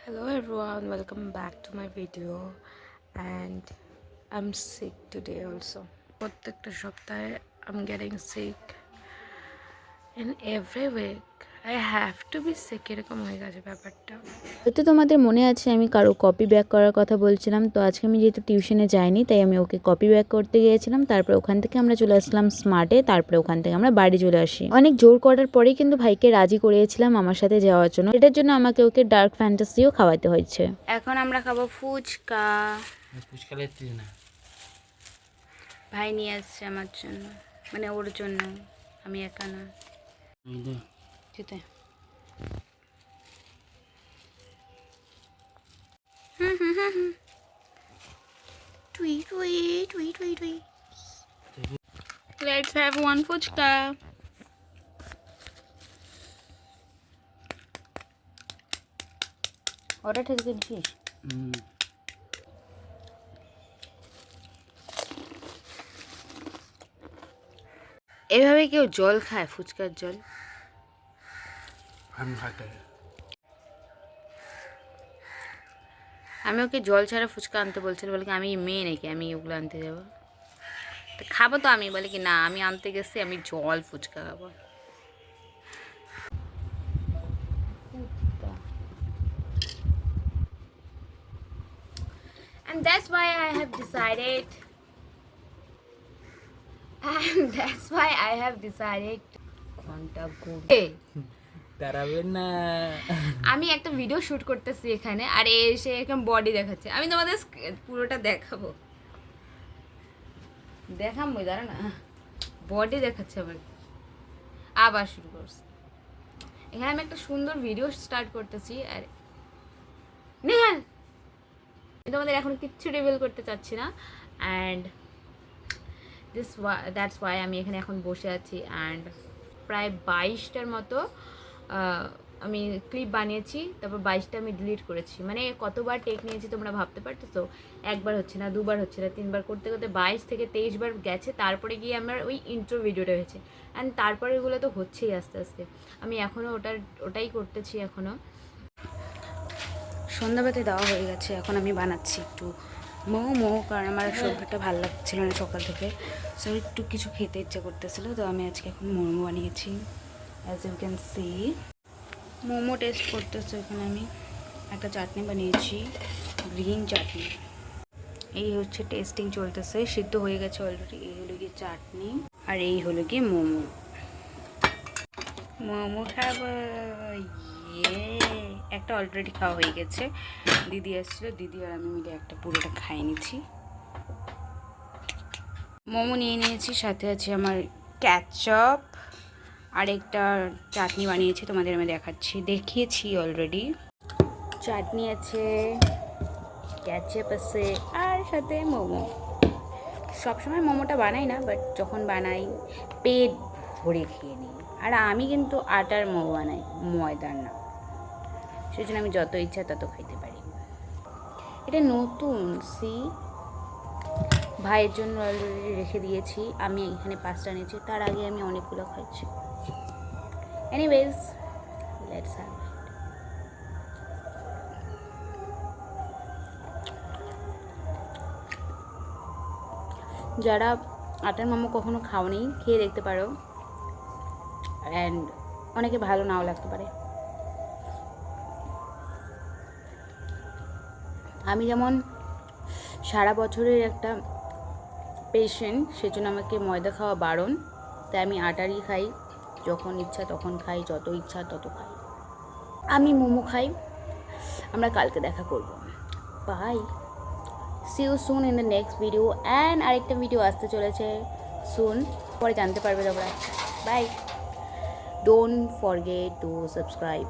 Hello everyone, welcome back to my video and I'm sick today also. প্রত্যেকটা সপ্তাহে I'm getting sick in every week. I have to be sick এরকম হয়ে গেছে ব্যাপারটা। হয়তো তোমাদের মনে আছে আমি কারো কপি ব্যাক করার কথা বলছিলাম, তো আজকে আমি যেহেতু টিউশনে যাইনি তাই আমি ওকে কপি ব্যাক করতে গিয়েছিলাম। তারপর ওখান থেকে আমরা চলে আসলাম স্মার্টে, তারপরে ওখান থেকে আমরা বাড়ি চলে আসি। অনেক জোর করার পরেই কিন্তু ভাইকে রাজি করিয়েছিলাম আমার সাথে যাওয়ার জন্য। এটার জন্য আমাকে ওকে ডার্ক ফ্যান্টাসিও খাওয়াতে হয়েছে। এখন আমরা খাবো ফুচকা। ফুচকা লেছিস না? ভাই নিয়ে আসছে আমার জন্য, মানে ওর জন্য, আমি একা না। খেতে Tweet, tweet, tweet, tweet, tweet. Let's have one fuchka. ওটা ঠিক দিয়েছিস? এভাবে কেউ জল খায়? ফুচকার জল? আমি ওকে জল ছাড়া ফুচকা আনতে বলছিলাম, বলে কি আমি মেয়ে নাকি আমি ওগুলো আনতে যাবো? তো খাবো তো আমি, বলে কি না আমি আনতে গেছি, আমি জল ফুচকা খাবো। And that's why I have decided ঘন্টা ঘুরে দাঁড়াবেন না। আমি একটা ভিডিও শুট করতেছি এখানে, আর এসে এরকম বডি দেখাচ্ছে। আমি তোমাদের পুরোটা দেখাবো, দাঁড়া না, বডি দেখাচ্ছে আমার। আবার শুরু করছি। এখানে আমি একটা সুন্দর ভিডিও স্টার্ট করতেছি, আর নিহাল আমি তোমাদের এখন কিচ্ছু রিভিল করতে চাচ্ছি না। অ্যান্ড দ্যাটস ওয়াই আমি এখানে এখন বসে আছি। অ্যান্ড প্রায় 22টার মতো আমি ক্লিপ বানিয়েছি, তারপর 22টা আমি ডিলিট করেছি। মানে কতবার টেক নিয়েছি তোমরা ভাবতে পারতেছো? একবার হচ্ছে না, দুবার হচ্ছে না, তিনবার করতে করতে 22 থেকে 23 বার গেছে। তারপরে গিয়ে আমার ওই ইন্ট্রো ভিডিওটা হয়েছে। অ্যান্ড তারপরে এগুলো তো হচ্ছেই আস্তে আস্তে। আমি এখনও ওটাই করতেছি এখনও। সন্ধ্যাবাতি দেওয়া হয়ে গেছে, এখন আমি বানাচ্ছি একটু মোমো, কারণ আমার শরীরটা ভালো লাগছিল না সকাল থেকে, সো একটু কিছু খেতে ইচ্ছে করতেছিল। তো আমি আজকে এখন মোমো বানিয়েছি, as you can see. Momo taste করতেছি। এখানে আমি একটা চাটনি বানিয়েছি, গ্রিন চাটনি। এই হচ্ছে টেস্টিং চলতেছে, সিদ্ধ হয়ে গেছে অলরেডি। এই হলো গিয়ে চাটনি, আর এই হলো গিয়ে মোমো। মোমো খাবো, একটা অলরেডি খাওয়া হয়ে গেছে। দিদি আসছিল, দিদি আর আমি মিলে একটা পুরোটা খাই নিচ্ছি। মোমো নিয়ে নিয়েছি, সাথে আছে আমার ক্যাচআপ, আর একটা চাটনি বানিয়েছি, তোমাদের আমি দেখিয়েছি অলরেডি। চাটনি আছে, ক্যাচআপ আছে, আর সাথে মোমো। সবসময় মোমোটা বানাই না, বাট যখন বানাই পেট ভরে খেয়ে নিই। আর আমি কিন্তু আটার মোমো বানাই, ময়দার না, সেই জন্য আমি যত ইচ্ছা তত খাইতে পারি। এটা নতুন, সি ভাইয়ের জন্য অলরেডি রেখে দিয়েছি। আমি এখানে 5টা নিয়েছি, তার আগে আমি অনেকগুলো খাইছি। Anyways, let's have it. যারা আটার মোমো কখনো খাওনি, খেয়ে দেখতে পারো। অ্যান্ড অনেকে ভালো নাও লাগতে পারে। আমি যেমন সারা বছরের একটা পেশেন্ট, সেজন্য আমাকে ময়দা খাওয়া বারণ, তাই আমি আটারই খাই। যখন ইচ্ছা তখন খাই, যত ইচ্ছা তত খাই। আমি মোমো খাই। আমরা কালকে দেখা করব। Bye, see you soon in the next video. And আরেকটা ভিডিও আসতে চলেছে সুন, পরে জানতে পারবে তোমরা। Bye, don't forget to subscribe.